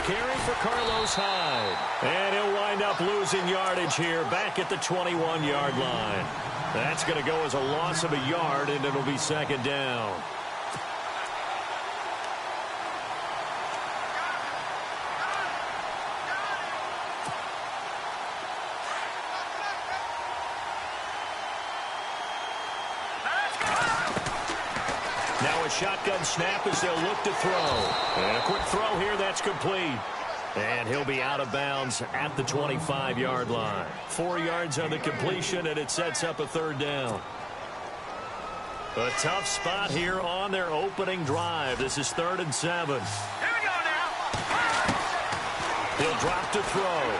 carry for Carlos Hyde. And he'll wind up losing yardage here back at the 21-yard line. That's going to go as a loss of a yard, and it'll be second down. Now a shotgun snap as they'll look to throw. And a quick throw here, that's complete. And he'll be out of bounds at the 25-yard line. 4 yards on the completion, and it sets up a third down. A tough spot here on their opening drive. This is 3rd and 7. Here we go now. He'll drop to throw.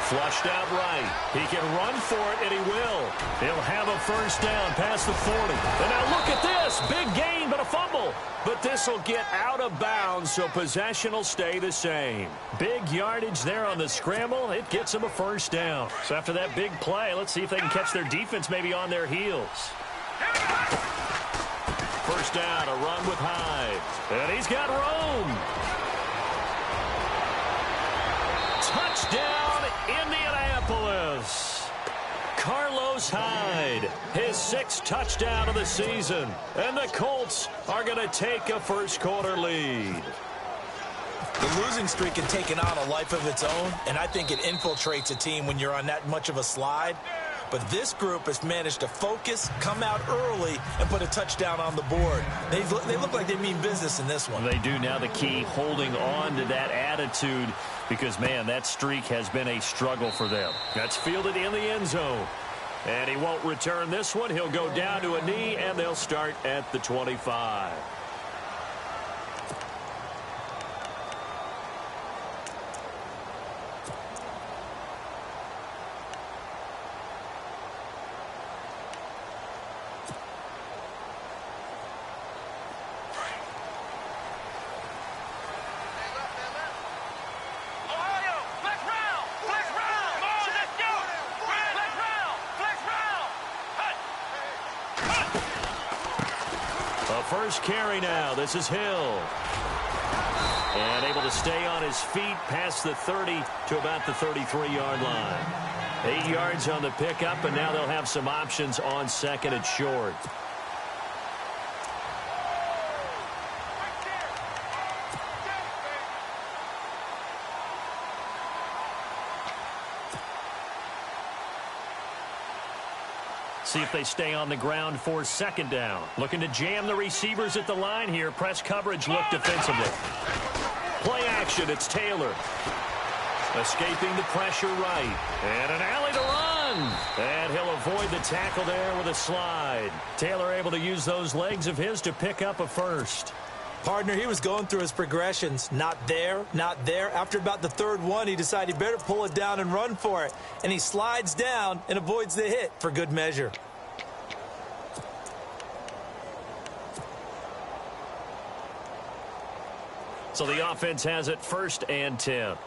Flushed out right. He can run for it, and he will. He'll have a first down past the 40. And now look at this. Big gain, but a fumble. But this will get out of bounds, so possession will stay the same. Big yardage there on the scramble. It gets them a first down. So after that big play, let's see if they can catch their defense maybe on their heels. First down, a run with Hyde. And he's got room. Touchdown, Indianapolis. Carlos Hyde, his 6th touchdown of the season. And the Colts are going to take a first-quarter lead. The losing streak had taken on a life of its own, and I think it infiltrates a team when you're on that much of a slide. But this group has managed to focus, come out early, and put a touchdown on the board. They look like they mean business in this one. They do. Now the key, holding on to that attitude, because, man, that streak has been a struggle for them. That's fielded in the end zone. And he won't return this one. He'll go down to a knee, and they'll start at the 25. First carry now. This is Hill. And able to stay on his feet past the 30 to about the 33-yard line. 8 yards on the pickup, and now they'll have some options on 2nd and short. See if they stay on the ground for 2nd down. Looking to jam the receivers at the line here. Press coverage look defensively. Play action, it's Taylor. Escaping the pressure right. And an alley to run. And he'll avoid the tackle there with a slide. Taylor able to use those legs of his to pick up a first. Partner, he was going through his progressions. Not there, not there. After about the 3rd one, he decided he better pull it down and run for it. And he slides down and avoids the hit for good measure. So the offense has it 1st and 10.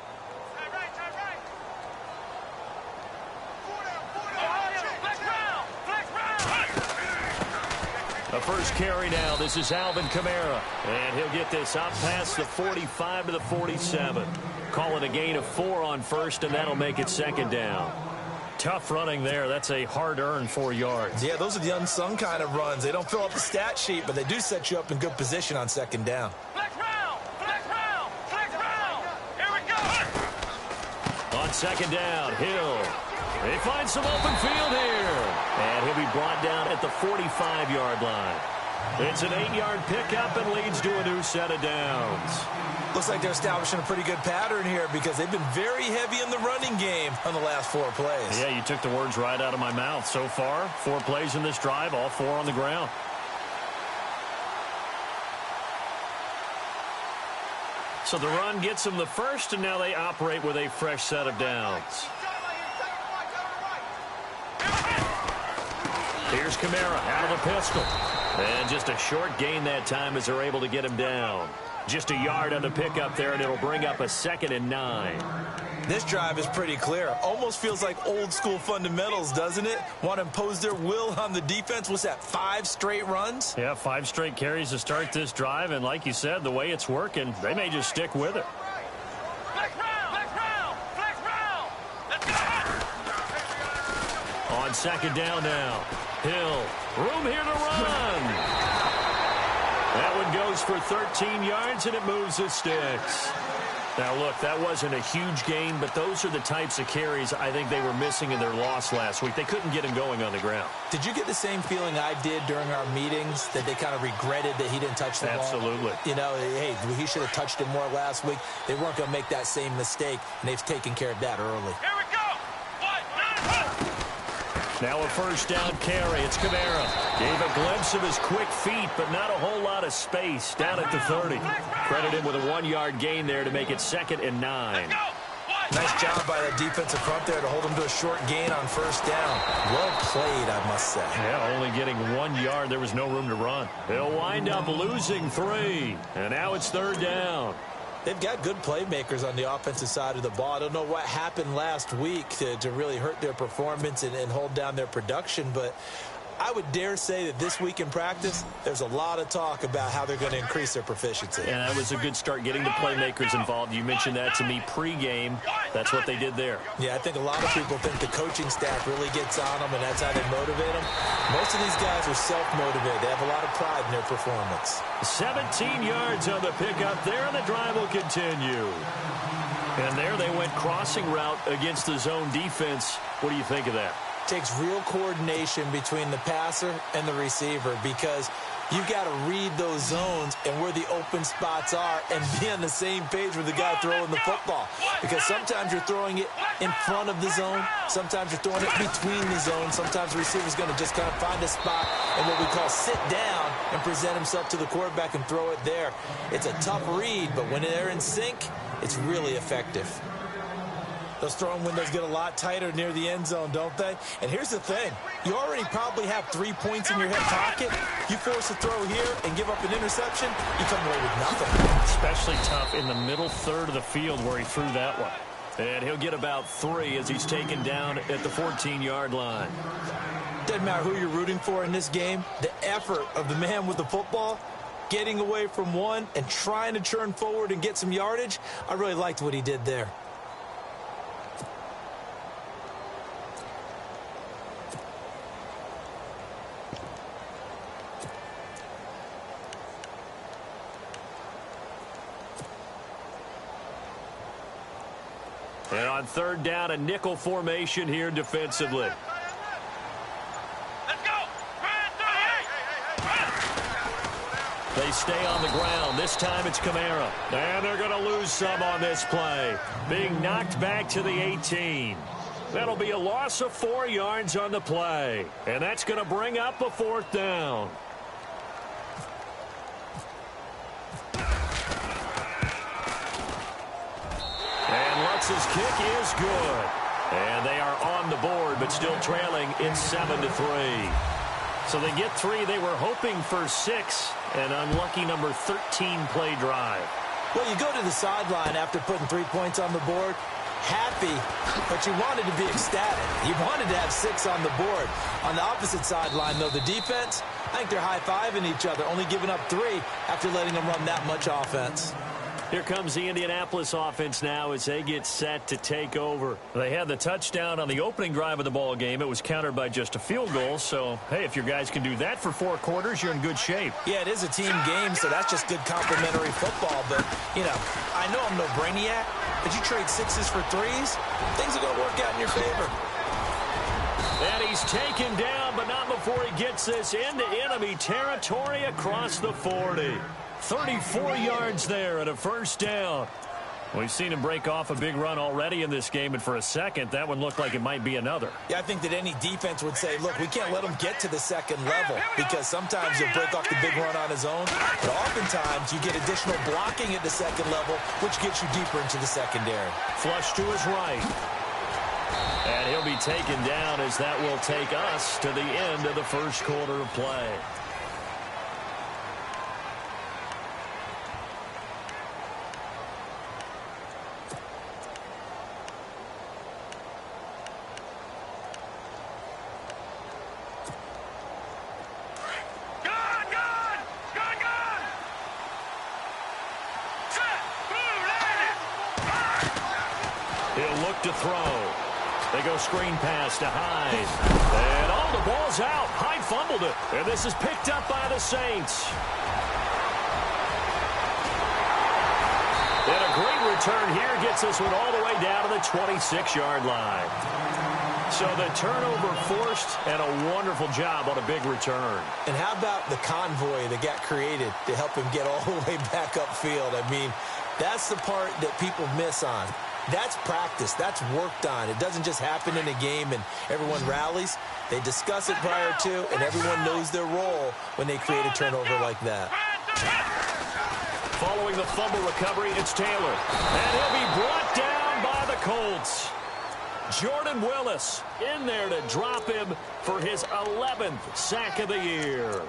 A first carry now. This is Alvin Kamara. And he'll get this out past the 45 to the 47. Call it a gain of 4 on 1st, and that'll make it 2nd down. Tough running there. That's a hard-earned 4 yards. Yeah, those are the unsung kind of runs. They don't fill up the stat sheet, but they do set you up in good position on 2nd down. Here we go. On 2nd down, Hill. They find some open field here. And he'll be brought down at the 45-yard line. It's an 8-yard pickup and leads to a new set of downs. Looks like they're establishing a pretty good pattern here because they've been very heavy in the running game on the last 4 plays. Yeah, you took the words right out of my mouth. So far, 4 plays in this drive, all 4 on the ground. So the run gets them the first, and now they operate with a fresh set of downs. Here's Kamara out of the pistol. And just a short gain that time as they're able to get him down. Just a yard on the pickup there, and it'll bring up a 2nd and 9. This drive is pretty clear. Almost feels like old-school fundamentals, doesn't it? Want to impose their will on the defense. What's that, 5 straight runs? Yeah, 5 straight carries to start this drive, and like you said, the way it's working, they may just stick with it. on second down now. Hill, room here to run. That one goes for 13 yards, and it moves the sticks. Now, look, that wasn't a huge gain, but those are the types of carries I think they were missing in their loss last week. They couldn't get him going on the ground. Did you get the same feeling I did during our meetings, that they kind of regretted that he didn't touch the ball? Absolutely. You know, hey, he should have touched it more last week. They weren't going to make that same mistake, and they've taken care of that early. Here we go. Now a first down carry. It's Kamara. Gave a glimpse of his quick feet, but not a whole lot of space down at the 30. Credit him with a 1-yard gain there to make it 2nd and 9. Nice job by the defensive front there to hold him to a short gain on first down. Well played, I must say. Yeah, only getting 1 yard. There was no room to run. They'll wind up losing 3. And now it's 3rd down. They've got good playmakers on the offensive side of the ball. I don't know what happened last week to really hurt their performance and hold down their production, but I would dare say that this week in practice, there's a lot of talk about how they're going to increase their proficiency. And that was a good start, getting the playmakers involved. You mentioned that to me pregame. That's what they did there. Yeah, I think a lot of people think the coaching staff really gets on them, and that's how they motivate them. Most of these guys are self-motivated. They have a lot of pride in their performance. 17 yards on the pickup there, and the drive will continue. And there they went crossing route against the zone defense. What do you think of that? Takes real coordination between the passer and the receiver, because you've got to read those zones and where the open spots are and be on the same page with the guy throwing the football. Because sometimes you're throwing it in front of the zone. Sometimes you're throwing it between the zones. Sometimes the receiver's going to just kind of find a spot and what we call sit down and present himself to the quarterback and throw it there. It's a tough read, but when they're in sync, it's really effective. Those throwing windows get a lot tighter near the end zone, don't they? And here's the thing. You already probably have 3 points in your hip pocket. You force a throw here and give up an interception, you come away with nothing. Especially tough in the middle third of the field where he threw that one. And he'll get about 3 as he's taken down at the 14-yard line. Doesn't matter who you're rooting for in this game. The effort of the man with the football, getting away from one and trying to churn forward and get some yardage, I really liked what he did there. And on 3rd down, a nickel formation here defensively. Let's go. They stay on the ground. This time it's Kamara. And they're going to lose some on this play. Being knocked back to the 18. That'll be a loss of 4 yards on the play. And that's going to bring up a 4th down. Lutz's kick is good. And they are on the board, but still trailing. It's 7-3. So they get 3. They were hoping for 6. An unlucky number 13 play drive. Well, you go to the sideline after putting 3 points on the board, happy, but you wanted to be ecstatic. You wanted to have 6 on the board. On the opposite sideline, though, the defense, I think they're high-fiving each other, only giving up 3 after letting them run that much offense. Here comes the Indianapolis offense now as they get set to take over. They had the touchdown on the opening drive of the ball game. It was countered by just a field goal. So, hey, if your guys can do that for 4 quarters, you're in good shape. Yeah, it is a team game, so that's just good complementary football. But, you know, I know I'm no brainiac, but you trade 6s for 3s, things are going to work out in your favor. And he's taken down, but not before he gets this into enemy territory across the 40. 34 yards there and a 1st down. We've seen him break off a big run already in this game, and for a second, that one looked like it might be another. Yeah, I think that any defense would say, look, we can't let him get to the 2nd level, because sometimes he'll break off the big run on his own, but oftentimes you get additional blocking at the 2nd level, which gets you deeper into the secondary. Flush to his right. And he'll be taken down as that will take us to the end of the 1st quarter of play. He'll look to throw. They go screen pass to Hyde. And the ball's out. Hyde fumbled it. And this is picked up by the Saints. And a great return here gets this one all the way down to the 26-yard line. So the turnover forced, and a wonderful job on a big return. And how about the convoy that got created to help him get all the way back upfield? I mean, that's the part that people miss on. That's practice. That's worked on. It doesn't just happen in a game and everyone rallies. They discuss it prior to, and everyone knows their role when they create a turnover like that. Following the fumble recovery, it's Taylor. And he'll be brought down by the Colts. Jordan Willis in there to drop him for his 11th sack of the year.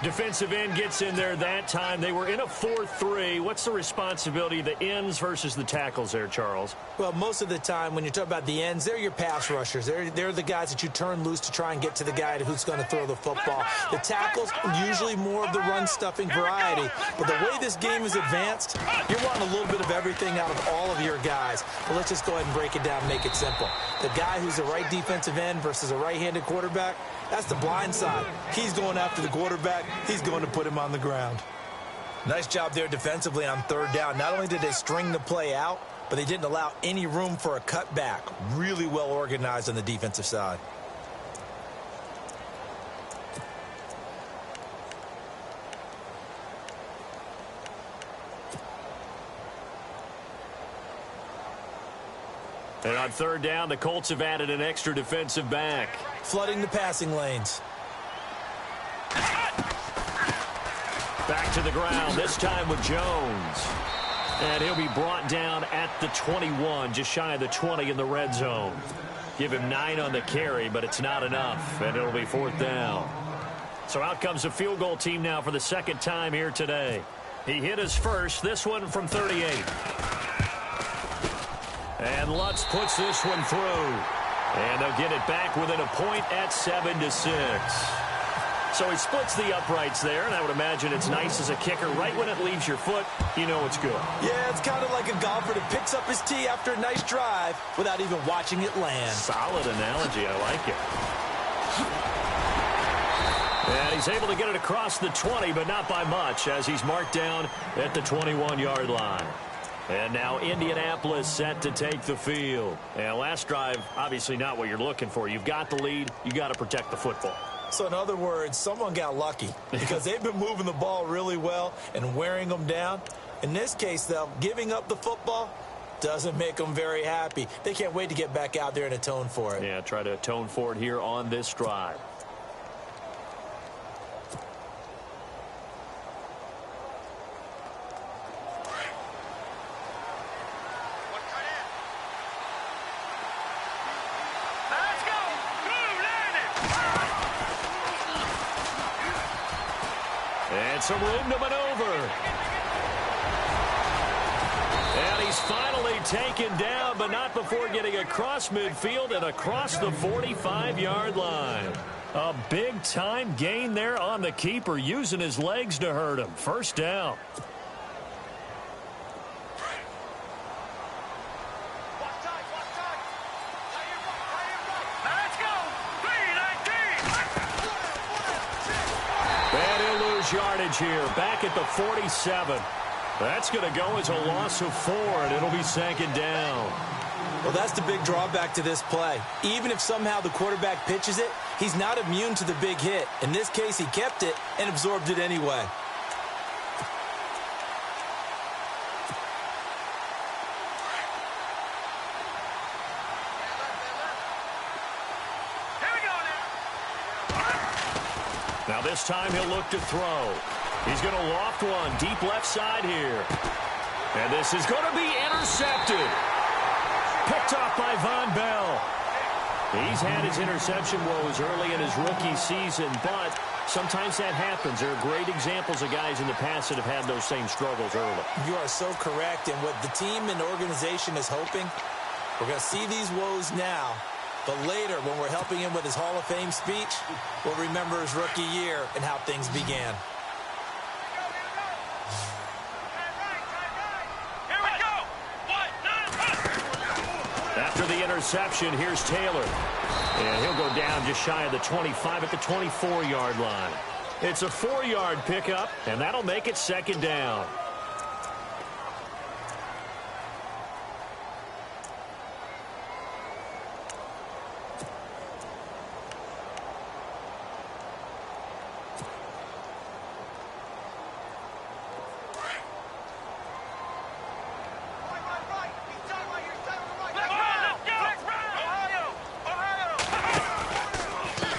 Defensive end gets in there that time. They were in a 4-3. What's the responsibility of the ends versus the tackles there, Charles? Well, most of the time when you talk about the ends, they're your pass rushers. They're the guys that you turn loose to try and get to the guy who's going to throw the football. The tackles, usually more of the run-stuffing variety. But the way this game is advanced, you're wanting a little bit of everything out of all of your guys. But let's just go ahead and break it down and make it simple. The guy who's a right defensive end versus a right-handed quarterback, that's the blind side. He's going after the quarterback. He's going to put him on the ground. Nice job there defensively on third down. Not only did they string the play out, but they didn't allow any room for a cutback. Really well organized on the defensive side. And on third down, the Colts have added an extra defensive back. Flooding the passing lanes. Back to the ground, this time with Jones. And he'll be brought down at the 21, just shy of the 20 in the red zone. Give him 9 on the carry, but it's not enough, and it'll be fourth down. So out comes the field goal team now for the second time here today. He hit his first, this one from 38. And Lutz puts this one through. And they'll get it back within a point at 7-6. So he splits the uprights there, and I would imagine it's nice as a kicker. Right when it leaves your foot, you know it's good. Yeah, it's kind of like a golfer that picks up his tee after a nice drive without even watching it land. Solid analogy. I like it. And he's able to get it across the 20, but not by much, as he's marked down at the 21-yard line. And now Indianapolis set to take the field. And last drive, obviously not what you're looking for. You've got the lead. You got to protect the football. So in other words, someone got lucky because they've been moving the ball really well and wearing them down. In this case, though, giving up the football doesn't make them very happy. They can't wait to get back out there and atone for it. Yeah, try to atone for it here on this drive. And some room to maneuver. And he's finally taken down, but not before getting across midfield and across the 45-yard line. A big-time gain there on the keeper, using his legs to hurt him. First down. Yardage here, back at the 47. That's going to go as a loss of 4, and it'll be second down. Well, that's the big drawback to this play. Even if somehow the quarterback pitches it, he's not immune to the big hit. In this case, he kept it and absorbed it anyway. Now this time he'll look to throw. He's going to loft one deep left side here. And this is going to be intercepted. Picked off by Von Bell. He's had his interception woes early in his rookie season, but sometimes that happens. There are great examples of guys in the past that have had those same struggles early. You are so correct. And what the team and the organization is hoping, we're going to see these woes now. But later, when we're helping him with his Hall of Fame speech, we'll remember his rookie year and how things began. After After the interception, here's Taylor. And he'll go down just shy of the 25 at the 24-yard line. It's a 4-yard pickup, and that'll make it second down.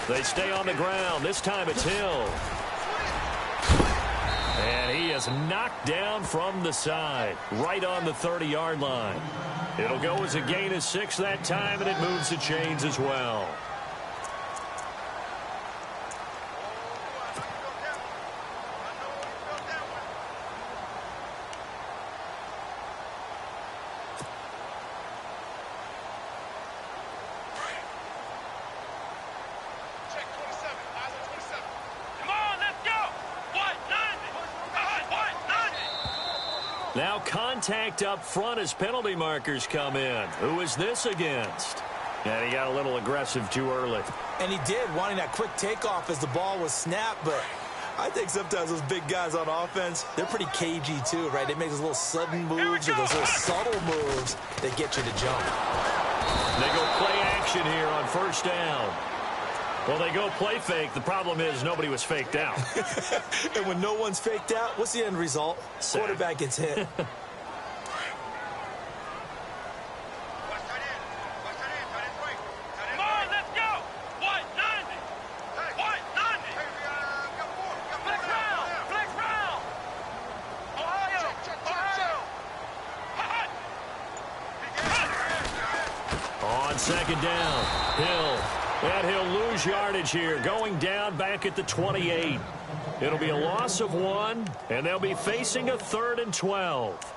They stay on the ground. This time it's Hill. And he is knocked down from the side, right on the 30-yard line. It'll go as a gain of 6 that time, and it moves the chains as well. Now contact up front as penalty markers come in. Who is this against? And he got a little aggressive too early. And he did, wanting that quick takeoff as the ball was snapped. But I think sometimes those big guys on offense, they're pretty cagey too, right? They make those little sudden moves or those little subtle moves that get you to jump. They go play action here on first down. Well, they go play fake. The problem is nobody was faked out. And when no one's faked out, what's the end result? Sack. Quarterback gets hit. On second down, Hill. And he'll lose yardage here, going down back at the 28. It'll be a loss of 1, and they'll be facing a 3rd and 12.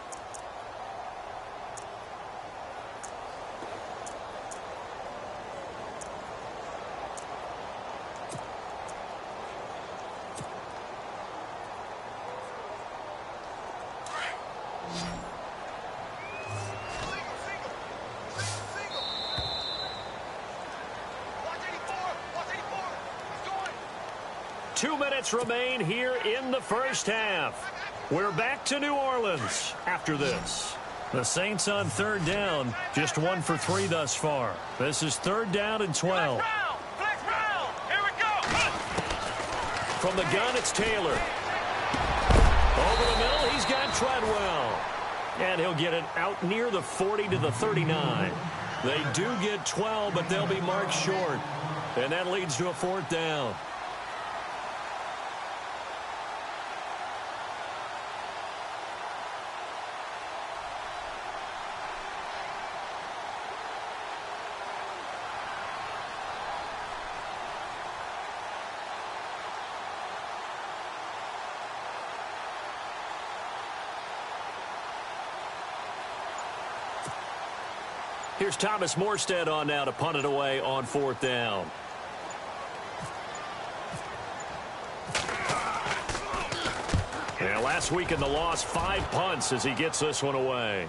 Remain here in the first half. We're back to New Orleans after this. The Saints on 3rd down, just 1 for 3 thus far. This is 3rd down and 12. Here we go. From the gun, it's Taylor. Over the middle, he's got Treadwell. And he'll get it out near the 40 to the 39. They do get 12, but they'll be marked short. And that leads to a 4th down. Here's Thomas Morstead on now to punt it away on 4th down. Yeah, last week in the loss, 5 punts as he gets this one away.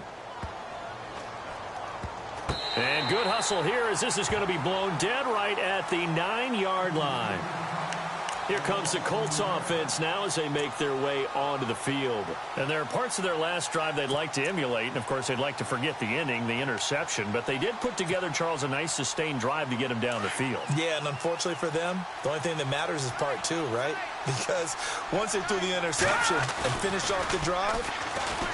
And good hustle here as this is going to be blown dead right at the 9-yard line. Here comes the Colts offense now as they make their way onto the field. And there are parts of their last drive they'd like to emulate. And, of course, they'd like to forget the inning, the interception. But they did put together, Charles, a nice sustained drive to get him down the field. Yeah, and unfortunately for them, the only thing that matters is part 2, right? Because once they threw the interception and finished off the drive,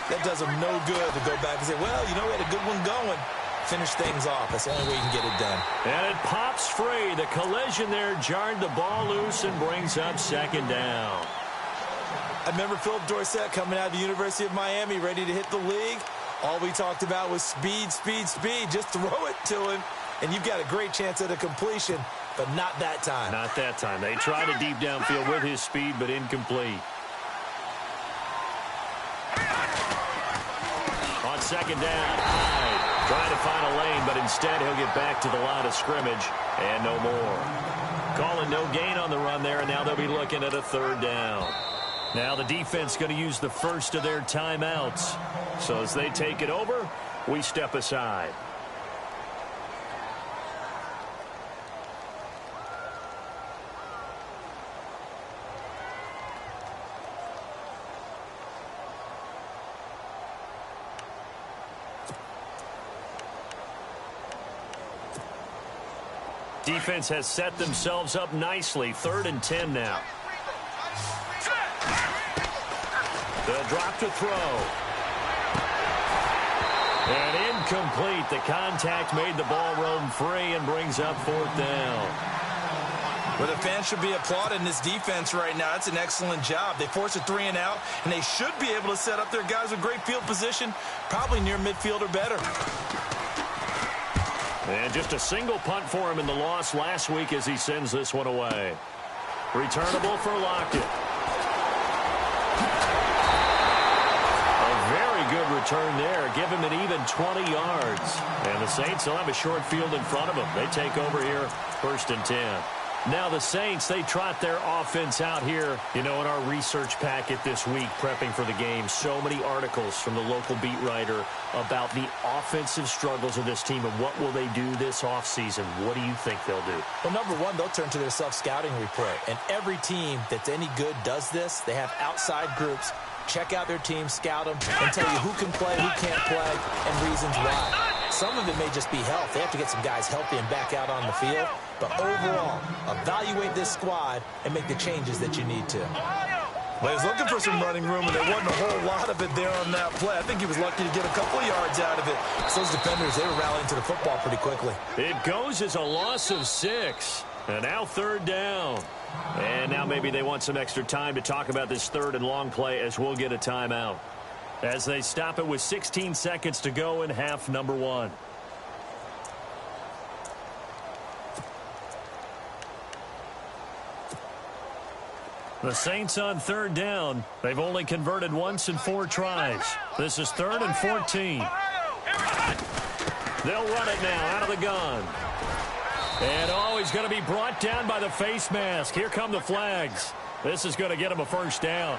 that does them no good to go back and say, well, you know, we had a good one going. Finish things off. That's the only way you can get it done. And it pops free. The collision there jarred the ball loose and brings up 2nd down. I remember Philip Dorsett coming out of the University of Miami ready to hit the league. All we talked about was speed, speed, speed. Just throw it to him, and you've got a great chance at a completion, but not that time. Not that time. They tried a deep downfield with his speed, but incomplete. On 2nd down, Hyde trying to find a lane, but instead he'll get back to the line of scrimmage and no more. Calling no gain on the run there, and now they'll be looking at a 3rd down. Now the defense going to use the first of their timeouts. So as they take it over, we step aside. Defense has set themselves up nicely. 3rd and 10 now. The drop to throw. And incomplete. The contact made the ball roam free and brings up 4th down. Well, the fans should be applauding this defense right now. That's an excellent job. They force a 3 and out, and they should be able to set up their guys with great field position, probably near midfield or better. And just a single punt for him in the loss last week as he sends this one away. Returnable for Lockett. A very good return there. Give him an even 20 yards. And the Saints will have a short field in front of them. They take over here, 1st and 10. Now the Saints, they trot their offense out here. You know, in our research packet this week, prepping for the game, so many articles from the local beat writer about the offensive struggles of this team and what will they do this offseason. What do you think they'll do? Well, number one, they'll turn to their self-scouting report. And every team that's any good does this. They have outside groups. Check out their team, scout them, and tell you who can play, who can't play, and reasons why. Some of it may just be health. They have to get some guys healthy and back out on the field. But overall, evaluate this squad and make the changes that you need to. Well, he was looking for some running room, and there wasn't a whole lot of it there on that play. I think he was lucky to get a couple of yards out of it. So those defenders, they were rallying to the football pretty quickly. It goes as a loss of 6. And now 3rd down. And now maybe they want some extra time to talk about this 3rd and long play as we'll get a timeout. As they stop it with 16 seconds to go in half number 1. The Saints on 3rd down. They've only converted once in 4 tries. This is 3rd and 14. They'll run it now out of the gun. And he's going to be brought down by the face mask. Here come the flags. This is going to get him a 1st down.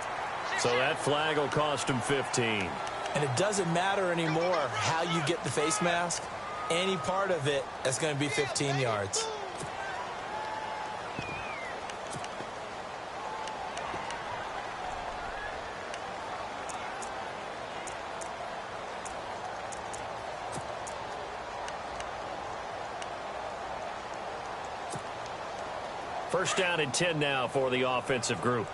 So that flag will cost him 15. And it doesn't matter anymore how you get the face mask. Any part of it is going to be 15 yards. First down and 10 now for the offensive group.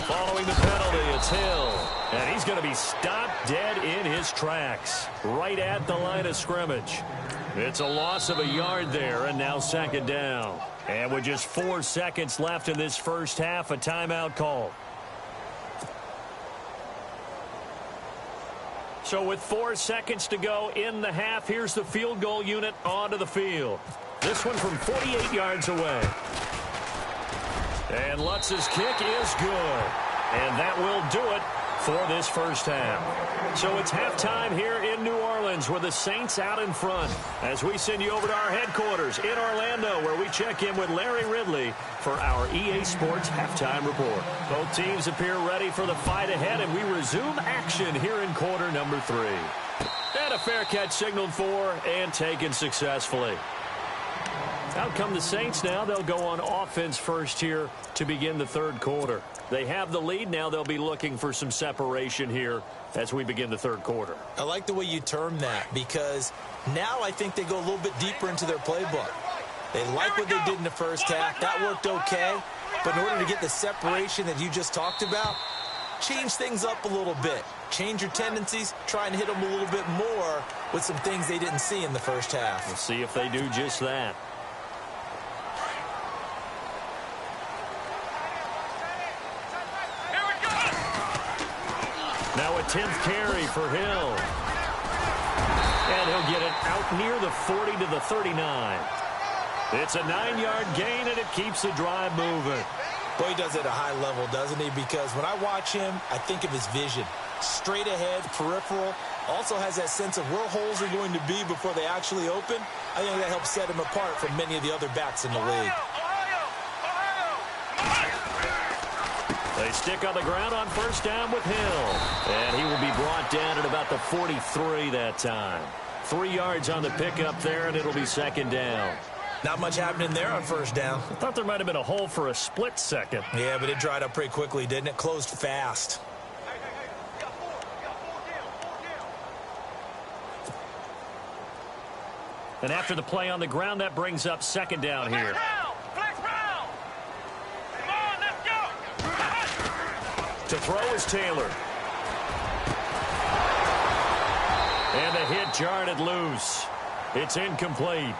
Following the penalty, it's Hill. And he's going to be stopped dead in his tracks, right at the line of scrimmage. It's a loss of a yard there, and now 2nd down. And with just 4 seconds left in this first half, a timeout call. So with 4 seconds to go in the half, here's the field goal unit onto the field. This one from 48 yards away. And Lutz's kick is good. And that will do it for this first half. So it's halftime here in New Orleans with the Saints out in front as we send you over to our headquarters in Orlando where we check in with Larry Ridley for our EA Sports Halftime Report. Both teams appear ready for the fight ahead, and we resume action here in quarter number 3. And a fair catch signaled for and taken successfully. Out come the Saints now. They'll go on offense first here to begin the 3rd quarter. They have the lead. Now they'll be looking for some separation here as we begin the 3rd quarter. I like the way you term that because now I think they go a little bit deeper into their playbook. They like what they did in the first half. That worked okay. But in order to get the separation that you just talked about, change things up a little bit. Change your tendencies. Try and hit them a little bit more with some things they didn't see in the first half. We'll see if they do just that. Now a 10th carry for Hill. And he'll get it out near the 40 to the 39. It's a 9-yard gain, and it keeps the drive moving. Boy, he does it at a high level, doesn't he? Because when I watch him, I think of his vision. Straight ahead, peripheral. Also has that sense of where holes are going to be before they actually open. I think that helps set him apart from many of the other backs in the league. They stick on the ground on 1st down with Hill. And he will be brought down at about the 43 that time. 3 yards on the pickup there, and it'll be 2nd down. Not much happening there on 1st down. I thought there might have been a hole for a split second. Yeah, but it dried up pretty quickly, didn't it? Closed fast. And after the play on the ground, that brings up second down here. Flex round. Come on, let's go. To throw is Taylor. And the hit jarred it loose. It's incomplete.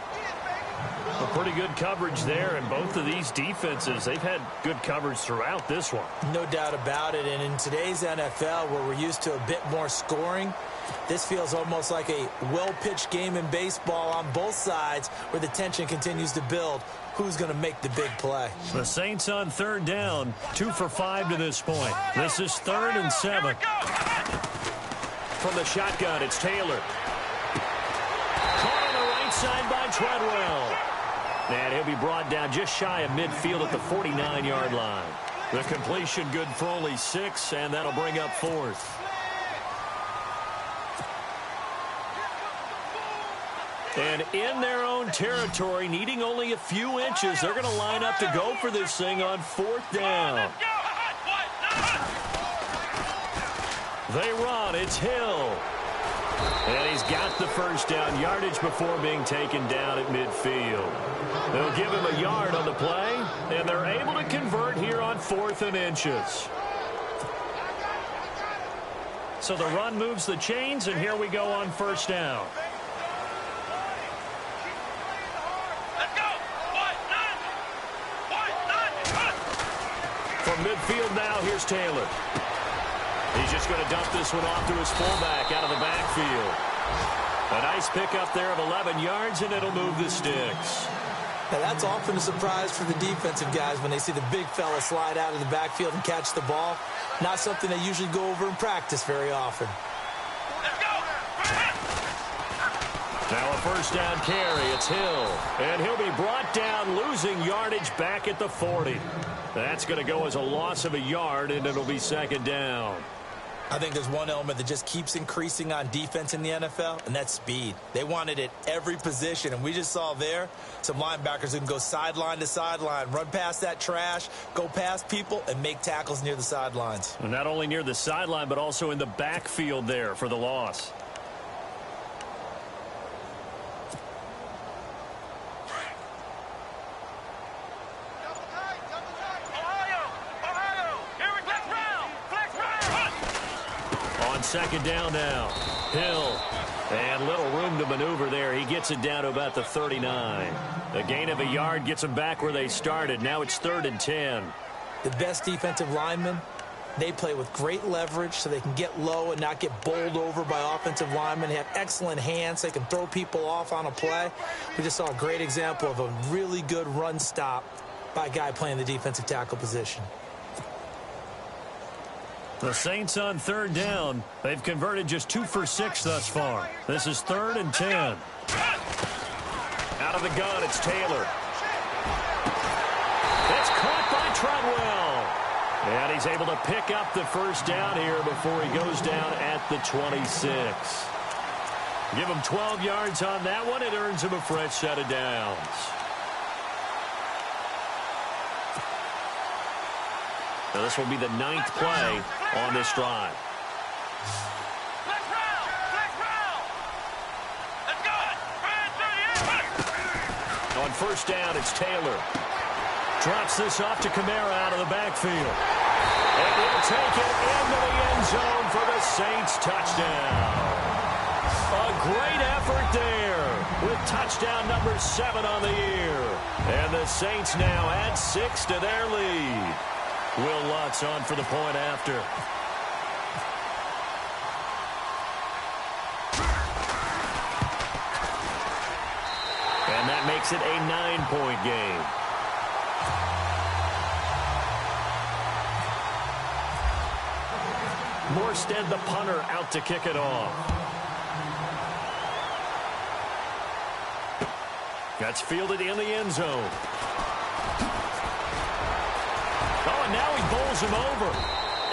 A pretty good coverage there, and both of these defenses, they've had good coverage throughout this one. No doubt about it, and in today's NFL, where we're used to a bit more scoring, this feels almost like a well-pitched game in baseball on both sides where the tension continues to build. Who's going to make the big play? The Saints on third down, 2 for 5 to this point. This is 3rd and 7. From the shotgun, it's Taylor. Caught on the right side by Treadwell. And he'll be brought down just shy of midfield at the 49-yard line. The completion good for only 6, and that'll bring up 4th. And in their own territory, needing only a few inches, they're going to line up to go for this thing on 4th down. They run. It's Hill. And he's got the first down yardage before being taken down at midfield. They'll give him a yard on the play, and they're able to convert here on 4th and inches. So the run moves the chains, and here we go on first down. From midfield now, here's Taylor. He's just going to dump this one off to his fullback out of the backfield. A nice pickup there of 11 yards, and it'll move the sticks. Now, that's often a surprise for the defensive guys when they see the big fella slide out of the backfield and catch the ball. Not something they usually go over in practice very often. Now a first down carry. It's Hill. And he'll be brought down, losing yardage back at the 40. That's going to go as a loss of a yard, and it'll be 2nd down. I think there's one element that just keeps increasing on defense in the NFL, and that's speed. They want it at every position, and we just saw there some linebackers who can go sideline to sideline, run past that trash, go past people, and make tackles near the sidelines. And not only near the sideline, but also in the backfield there for the loss. Second down now. Hill. And little room to maneuver there. He gets it down to about the 39. A gain of a yard gets them back where they started. Now it's 3rd and 10. The best defensive linemen, they play with great leverage so they can get low and not get bowled over by offensive linemen. They have excellent hands. They can throw people off on a play. We just saw a great example of a really good run stop by a guy playing the defensive tackle position. The Saints on third down. They've converted just 2 for 6 thus far. This is 3rd and 10. Out of the gun, it's Taylor. It's caught by Treadwell. And he's able to pick up the first down here before he goes down at the 26. Give him 12 yards on that one. It earns him a fresh set of downs. Now this will be the 9th play on this drive. On first down, it's Taylor. Drops this off to Kamara out of the backfield. And he'll take it into the end zone for the Saints touchdown. A great effort there with touchdown number 7 on the year. And the Saints now add 6 to their lead. Will Lutz on for the point after. And that makes it a 9-point game. Morstead, the punter, out to kick it off. That's fielded in the end zone. Oh, and now he bowls him over.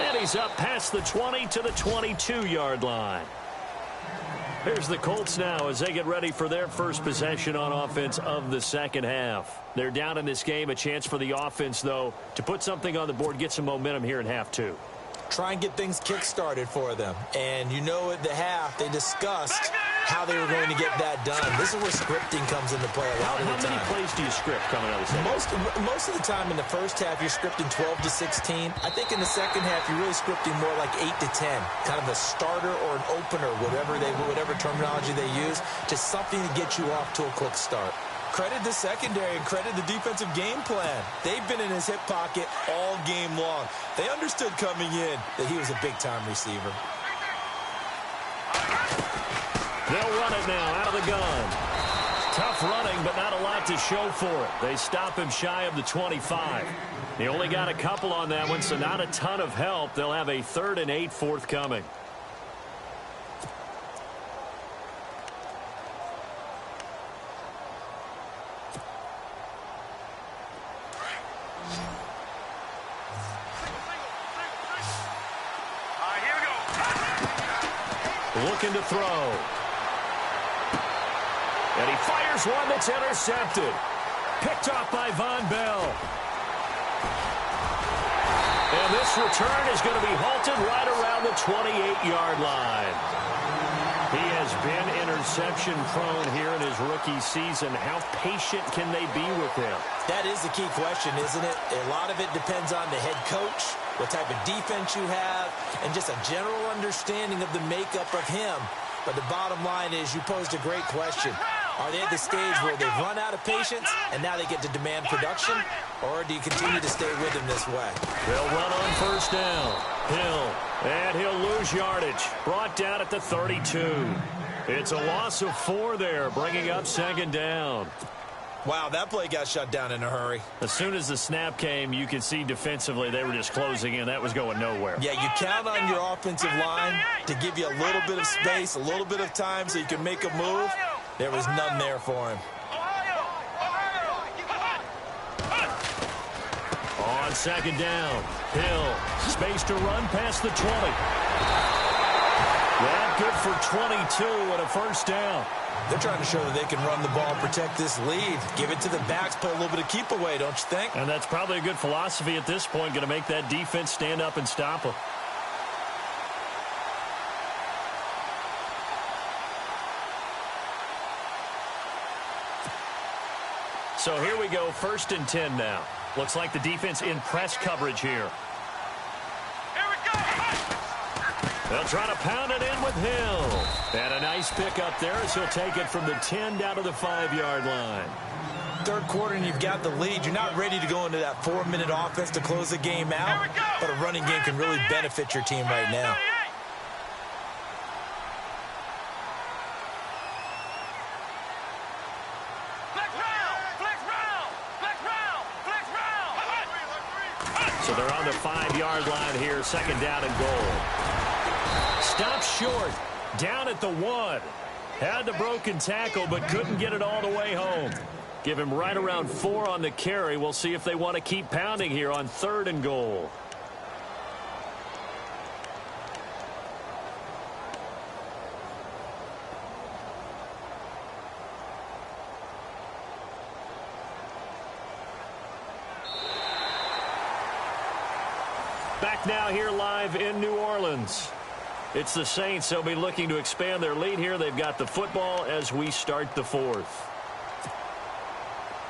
And he's up past the 20 to the 22-yard line. Here's the Colts now as they get ready for their first possession on offense of the second half. They're down in this game. A chance for the offense, though, to put something on the board, get some momentum here in half 2. Try and get things kick-started for them. And you know at the half they discussed how they were going to get that done. This is where scripting comes into play a lot of the time. How many plays do you script coming out of the second? Most of the time in the first half, you're scripting 12 to 16. I think in the second half, you're really scripting more like 8 to 10, kind of a starter or an opener, whatever terminology they use, just something to get you off to a quick start. Credit the secondary and credit the defensive game plan. They've been in his hip pocket all game long. They understood coming in that he was a big-time receiver. They'll run it now out of the gun. Tough running, but not a lot to show for it. They stop him shy of the 25. He only got a couple on that one, so not a ton of help. They'll have a 3rd and 8 forthcoming. Looking to throw. And he fires one that's intercepted. Picked off by Von Bell. And this return is going to be halted right around the 28-yard line. He has been interception prone here in his rookie season. How patient can they be with him? That is the key question, isn't it? A lot of it depends on the head coach, what type of defense you have, and just a general understanding of the makeup of him. But the bottom line is you posed a great question. Are they at the stage where they've run out of patience and now they get to demand production? Or do you continue to stay with him this way? They'll run on first down. Hill. And he'll lose yardage. Brought down at the 32. It's a loss of 4 there, bringing up 2nd down. Wow, that play got shut down in a hurry. As soon as the snap came, you could see defensively they were just closing in. That was going nowhere. Yeah, you count on your offensive line to give you a little bit of space, a little bit of time so you can make a move. There was none there for him. On 2nd down, Hill. Space to run past the 20. That good for 22 and a 1st down. They're trying to show that they can run the ball and protect this lead. Give it to the backs, play a little bit of keep away, don't you think? And that's probably a good philosophy at this point, going to make that defense stand up and stop them. So here we go, 1st and 10 now. Looks like the defense in press coverage here. They'll try to pound it in with Hill. And a nice pick up there as he'll take it from the 10 down to the 5-yard line. 3rd quarter and you've got the lead. You're not ready to go into that 4-minute offense to close the game out. But a running game can really benefit your team right now. So they're on the 5-yard line here, 2nd down and goal. Stop short, down at the 1. Had the broken tackle, but couldn't get it all the way home. Give him right around 4 on the carry. We'll see if they want to keep pounding here on 3rd and goal. Back now here live in New Orleans. It's the Saints. They'll be looking to expand their lead here. They've got the football as we start the 4th.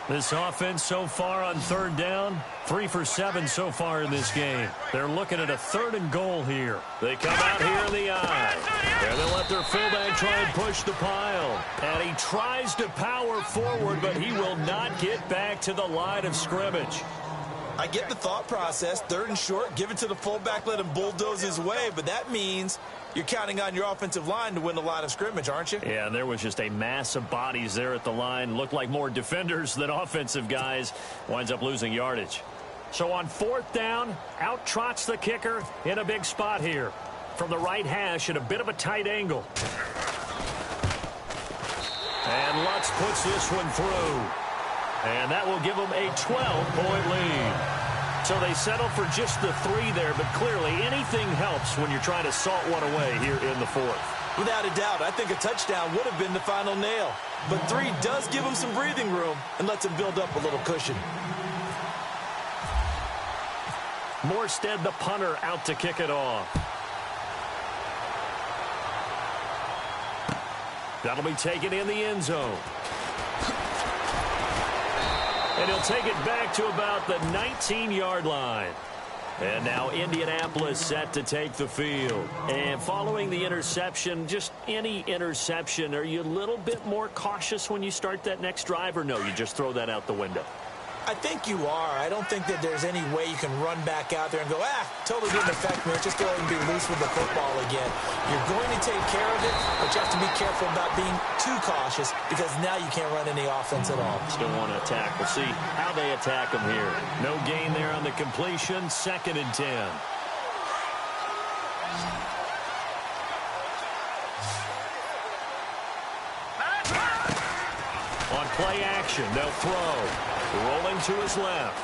This offense so far on 3rd down, 3 for 7 so far in this game. They're looking at a 3rd and goal here. They come out here in the eye. And they'll let their fullback try and push the pile. And he tries to power forward, but he will not get back to the line of scrimmage. I get the thought process. 3rd and short, give it to the fullback, let him bulldoze his way. But that means you're counting on your offensive line to win the line of scrimmage, aren't you? Yeah, and there was just a mass of bodies there at the line. Looked like more defenders than offensive guys. Winds up losing yardage. So on 4th down, out trots the kicker in a big spot here. From the right hash at a bit of a tight angle. And Lutz puts this one through. And that will give them a 12-point lead. So they settle for just the 3 there, but clearly anything helps when you're trying to salt one away here in the 4th. Without a doubt, I think a touchdown would have been the final nail. But 3 does give them some breathing room and lets them build up a little cushion. Morstead, the punter, out to kick it off. That'll be taken in the end zone. And he'll take it back to about the 19-yard line. And now Indianapolis set to take the field. And following the interception, just any interception, are you a little bit more cautious when you start that next drive, or no, you just throw that out the window? I think you are. I don't think that there's any way you can run back out there and go, totally didn't affect me. Just go ahead and be loose with the football again. You're going to take care of it, but you have to be careful about being too cautious because now you can't run any offense at all. Still want to attack. We'll see how they attack them here. No gain there on the completion. 2nd and 10. On play action, they'll throw. Rolling to his left.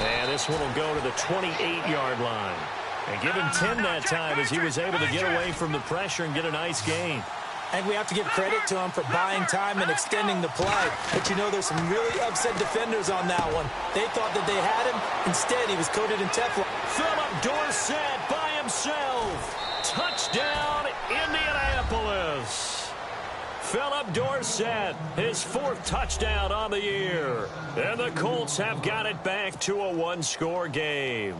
And this one will go to the 28-yard line. And give him 10 that time as he was able to get away from the pressure and get a nice gain. And we have to give credit to him for buying time and extending the play. But, you know, there's some really upset defenders on that one. They thought that they had him. Instead, he was coated in Teflon. Philip Dorsett by himself. Touchdown, Indianapolis. Philip Dorsett, his 4th touchdown on the year. And the Colts have got it back to a 1-score game.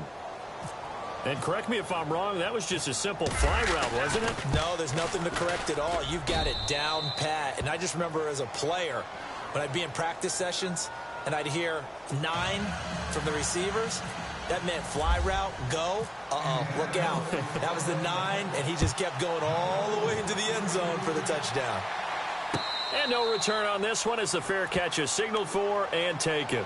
And correct me if I'm wrong, that was just a simple fly route, wasn't it? No, there's nothing to correct at all. You've got it down pat. And I just remember as a player, when I'd be in practice sessions and I'd hear 9 from the receivers, that meant fly route, go. Look out. That was the 9, and he just kept going all the way into the end zone for the touchdown. And no return on this one as the fair catch is signaled for and taken.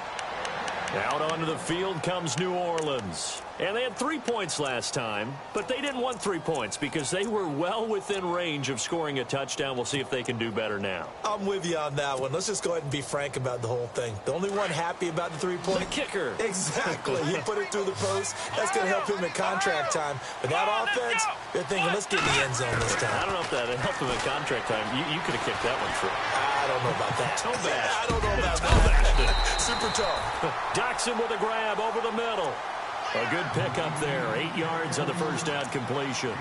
Out onto the field comes New Orleans. And they had 3 points last time, but they didn't want 3 points because they were well within range of scoring a touchdown. We'll see if they can do better now. I'm with you on that one. Let's just go ahead and be frank about the whole thing. The only one happy about the 3-point? The kicker. Exactly. He put it through the post. That's going to help him in contract time. But that offense, they're thinking, let's get in the end zone this time. I don't know if that helped him in contract time. You could have kicked that one through. I don't know about that. Toe bash. I don't know about that. Super toe. Doxson with a grab over the middle. A good pickup there. 8 yards on the first down completion.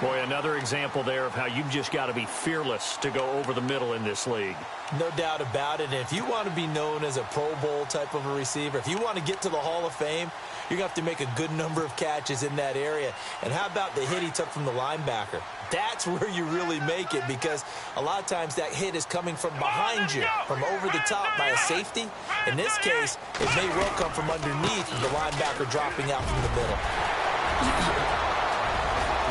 Boy, another example there of how you've just got to be fearless to go over the middle in this league. No doubt about it. And if you want to be known as a Pro Bowl type of a receiver, if you want to get to the Hall of Fame, you're going to have to make a good number of catches in that area. And how about the hit he took from the linebacker? That's where you really make it, because a lot of times that hit is coming from behind you, from over the top by a safety. In this case, it may well come from underneath the linebacker dropping out from the middle.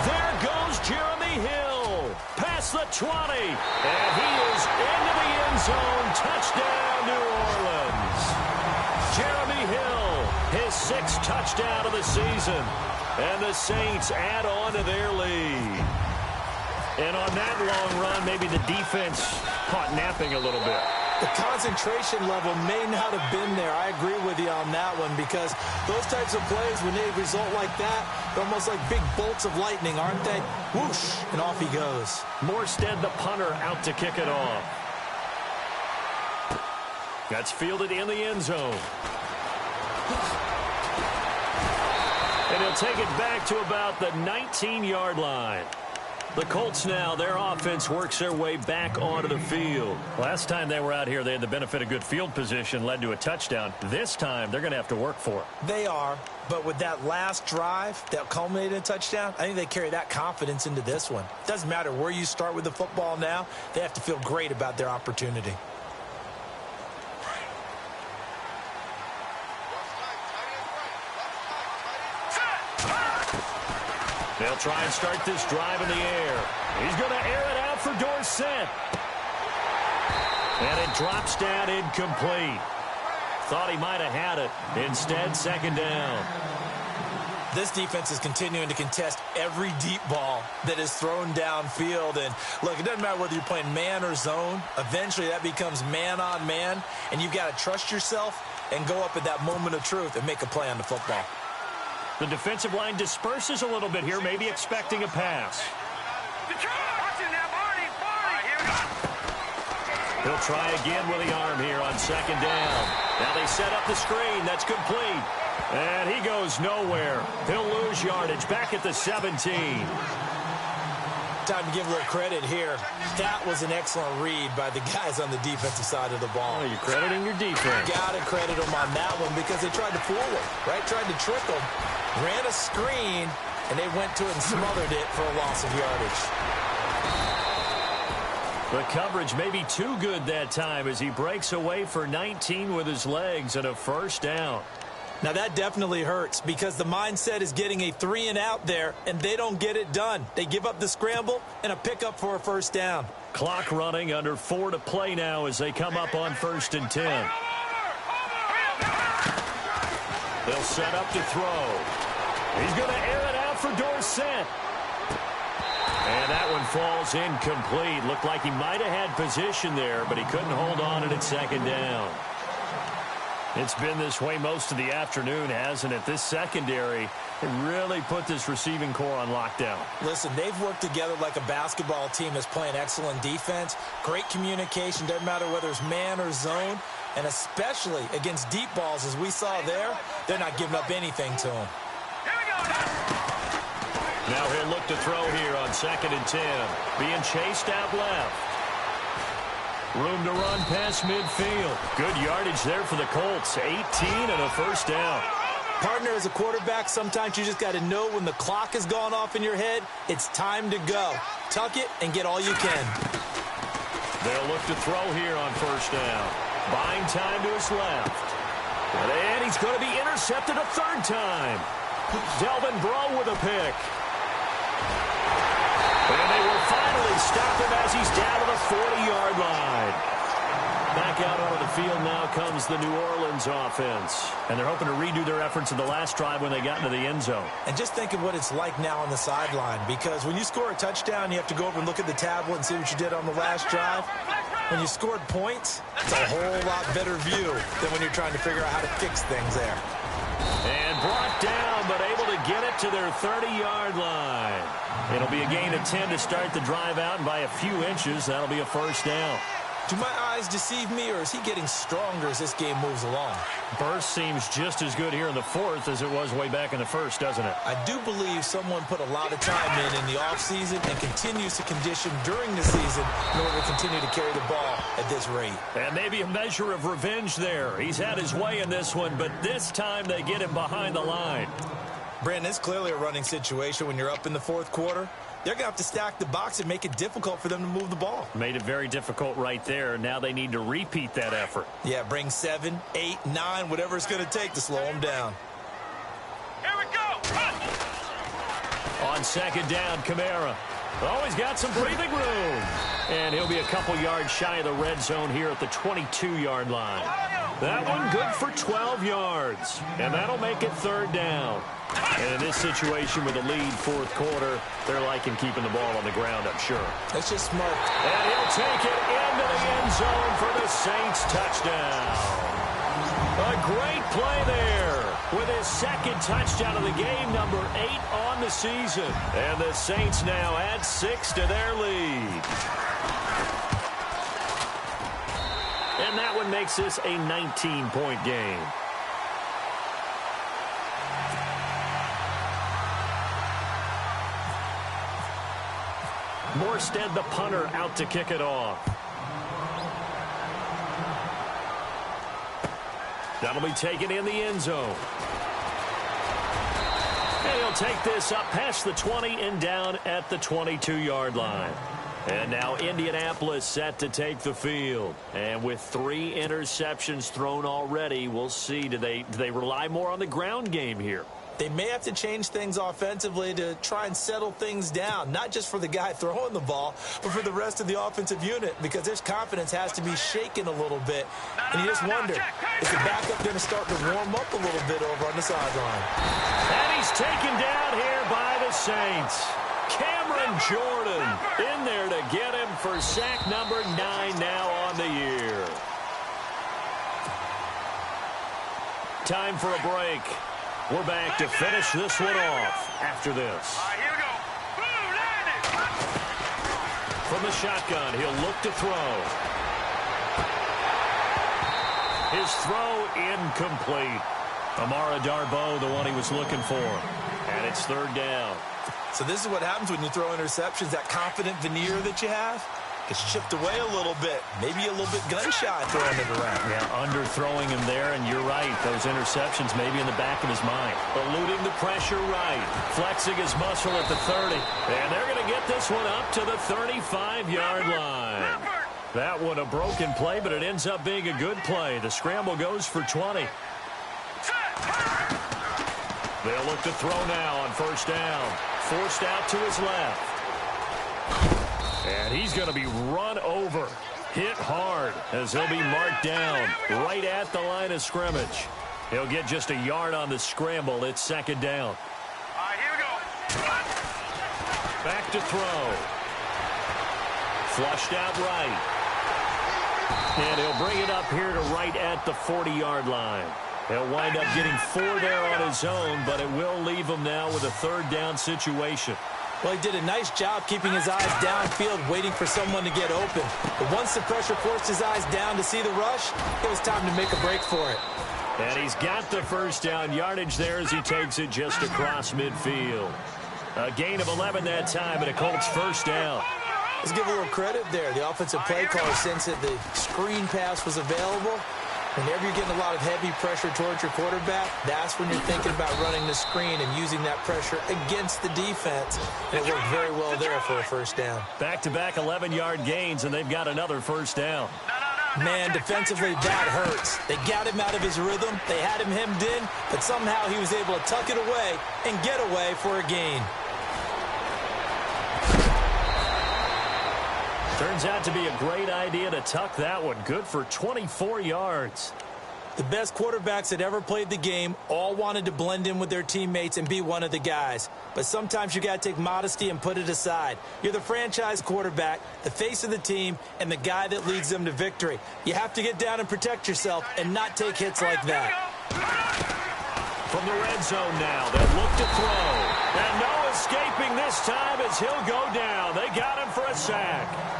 There goes Jeremy Hill, past the 20, and he is into the end zone. Touchdown, New Orleans. Jeremy Hill, his 6th touchdown of the season, and the Saints add on to their lead. And on that long run, maybe the defense caught napping a little bit. The concentration level may not have been there. I agree with you on that one, because those types of plays, when they result like that, they're almost like big bolts of lightning, aren't they? Whoosh, and off he goes. Morstead, the punter, out to kick it off. That's fielded in the end zone. And he'll take it back to about the 19-yard line. The Colts now, their offense works their way back onto the field. Last time they were out here, they had the benefit of good field position, led to a touchdown. This time, they're going to have to work for it. They are, but with that last drive that culminated in a touchdown, I think they carry that confidence into this one. Doesn't matter where you start with the football now, they have to feel great about their opportunity. They'll try and start this drive in the air. He's going to air it out for Dorsett. And it drops down incomplete. Thought he might have had it. Instead, 2nd down. This defense is continuing to contest every deep ball that is thrown downfield. And, look, it doesn't matter whether you're playing man or zone. Eventually, that becomes man on man. And you've got to trust yourself and go up at that moment of truth and make a play on the football. The defensive line disperses a little bit here, maybe expecting a pass. He'll try again with the arm here on 2nd down. Now they set up the screen. That's complete. And he goes nowhere. He'll lose yardage back at the 17. Time to give a little credit here. That was an excellent read by the guys on the defensive side of the ball. Oh, you're crediting your defense. Got to credit them on that one because they tried to fool him, right? Tried to trick him, ran a screen, and they went to it and smothered it for a loss of yardage. The coverage may be too good that time as he breaks away for 19 with his legs and a first down. Now, that definitely hurts because the mindset is getting a 3-and-out there, and they don't get it done. They give up the scramble and a pickup for a first down. Clock running, under 4 to play now as they come up on 1st and 10. They'll set up to throw. He's going to air it out for Dorsett. And that one falls incomplete. Looked like he might have had position there, but he couldn't hold on at second down. It's been this way most of the afternoon, hasn't it? This secondary really put this receiving core on lockdown. Listen, they've worked together like a basketball team that's playing excellent defense. Great communication, doesn't matter whether it's man or zone. And especially against deep balls, as we saw there, they're not giving up anything to them. Now he'll look to throw here on 2nd and 10. Being chased out left. Room to run past midfield. Good yardage there for the Colts. 18 and a first down. Partner, as a quarterback, sometimes you just got to know when the clock has gone off in your head, it's time to go. Tuck it and get all you can. They'll look to throw here on 1st down. Buying time to his left. And he's going to be intercepted a 3rd time. Delvin Breaux with a pick. And they will finally stop him as he's down to the 40-yard line. Back out onto the field now comes the New Orleans offense. And they're hoping to redo their efforts in the last drive when they got into the end zone. And just think of what it's like now on the sideline, because when you score a touchdown, you have to go over and look at the tablet and see what you did on the last drive. When you scored points, it's a whole lot better view than when you're trying to figure out how to fix things there. And brought down, but able to get it to their 30-yard line. It'll be a gain of 10 to start the drive out, and by a few inches, that'll be a first down. Do my eyes deceive me, or is he getting stronger as this game moves along? Burst seems just as good here in the 4th as it was way back in the 1st, doesn't it? I do believe someone put a lot of time in the offseason and continues to condition during the season in order to continue to carry the ball at this rate. And maybe a measure of revenge there. He's had his way in this one, but this time they get him behind the line. Brandon, it's clearly a running situation when you're up in the 4th quarter. They're going to have to stack the box and make it difficult for them to move the ball. Made it very difficult right there. Now they need to repeat that effort. Yeah, bring 7, 8, 9, whatever it's going to take to slow them down. Here we go. On 2nd down, Kamara. Oh, he's got some breathing room. And he'll be a couple yards shy of the red zone here at the 22-yard line. That one good for 12 yards. And that'll make it 3rd down. And in this situation with a lead 4th quarter, they're liking keeping the ball on the ground, I'm sure. That's just smart. And he'll take it into the end zone for the Saints touchdown. A great play there with his 2nd touchdown of the game, number 8 on the season. And the Saints now add 6 to their lead. And that one makes this a 19-point game. Morstead, the punter, out to kick it off. That'll be taken in the end zone. And he'll take this up past the 20 and down at the 22-yard line. And now Indianapolis set to take the field. And with 3 interceptions thrown already, we'll see. Do they rely more on the ground game here? They may have to change things offensively to try and settle things down, not just for the guy throwing the ball, but for the rest of the offensive unit, because their confidence has to be shaken a little bit. And you just wonder, is the backup going to start to warm up a little bit over on the sideline? And he's taken down here by the Saints. Cameron Jordan in there to get him for sack number 9 now on the year. Time for a break. We're back to finish this one off after this. All right, here we go. Boom, landed. From the shotgun, he'll look to throw. His throw incomplete. Amara Darboh, the one he was looking for. And it's 3rd down. So this is what happens when you throw interceptions. That confident veneer that you have gets chipped away a little bit. Maybe a little bit gun-shy throwing it around. Yeah, underthrowing him there, and you're right. Those interceptions maybe in the back of his mind. Eluding the pressure right. Flexing his muscle at the 30. And they're going to get this one up to the 35-yard line. That one a broken play, but it ends up being a good play. The scramble goes for 20. They'll look to throw now on first down. Forced out to his left. And he's going to be run over. Hit hard as he'll be marked down right at the line of scrimmage. He'll get just a yard on the scramble. It's second down. All right, here we go. Back to throw. Flushed out right. And he'll bring it up here to right at the 40-yard line. He'll wind up getting 4 there on his own, but it will leave him now with a third down situation. Well, he did a nice job keeping his eyes downfield, waiting for someone to get open. But once the pressure forced his eyes down to see the rush, it was time to make a break for it. And he's got the first down yardage there as he takes it just across midfield. A gain of 11 that time, and a Colts first down. Let's give a little credit there. The offensive play caller sensed that the screen pass was available. Whenever you're getting a lot of heavy pressure towards your quarterback, that's when you're thinking about running the screen and using that pressure against the defense. And it worked very well there for a first down. Back-to-back 11-yard gains, and they've got another first down. Man, defensively, that hurts. They got him out of his rhythm. They had him hemmed in, but somehow he was able to tuck it away and get away for a gain. Turns out to be a great idea to tuck that one. Good for 24 yards. The best quarterbacks that ever played the game all wanted to blend in with their teammates and be one of the guys. But sometimes you got to take modesty and put it aside. You're the franchise quarterback, the face of the team, and the guy that leads them to victory. You have to get down and protect yourself and not take hits like that. From the red zone now, they'll look to throw. And no escaping this time as he'll go down. They got him for a sack.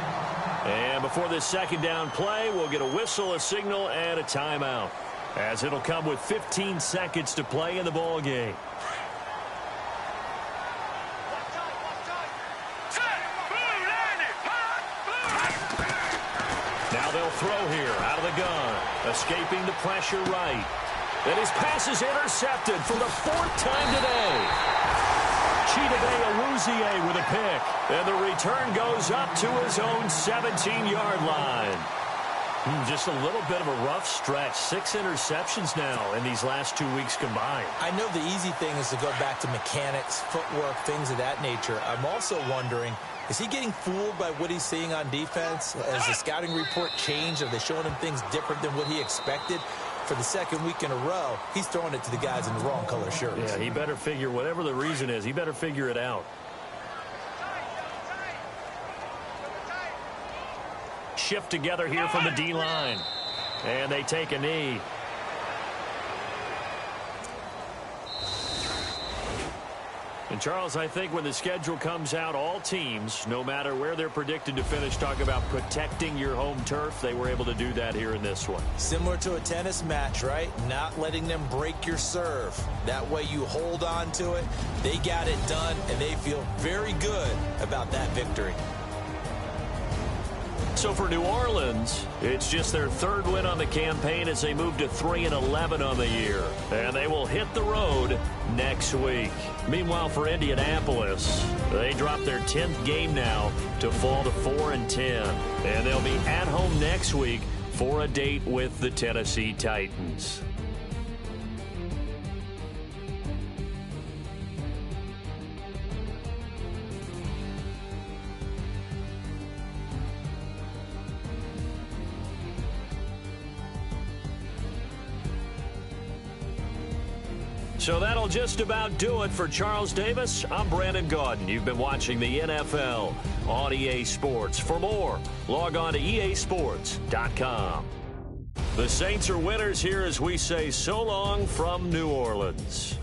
And before this second down play, we'll get a whistle, a signal, and a timeout, as it'll come with 15 seconds to play in the ball game. Now they'll throw here out of the gun, escaping the pressure right. And his pass is intercepted for the 4th time today. Chidobe with a pick. And the return goes up to his own 17-yard line. Just a little bit of a rough stretch. 6 interceptions now in these last 2 weeks combined. I know the easy thing is to go back to mechanics, footwork, things of that nature. I'm also wondering, is he getting fooled by what he's seeing on defense? Has the scouting report changed? Are they showing him things different than what he expected? For the second week in a row, he's throwing it to the guys in the wrong color shirts. Yeah, he better figure, whatever the reason is, he better figure it out. Shift together here from the D-line. And they take a knee. And, Charles, I think when the schedule comes out, all teams, no matter where they're predicted to finish, talk about protecting your home turf. They were able to do that here in this one. Similar to a tennis match, right? Not letting them break your serve. That way you hold on to it. They got it done, and they feel very good about that victory. So for New Orleans, it's just their 3rd win on the campaign as they move to 3-11 on the year. And they will hit the road next week. Meanwhile, for Indianapolis, they drop their 10th game now to fall to 4-10. And they'll be at home next week for a date with the Tennessee Titans. So that'll just about do it for Charles Davis. I'm Brandon Gaudin. You've been watching the NFL on EA Sports. For more, log on to easports.com. The Saints are winners here as we say so long from New Orleans.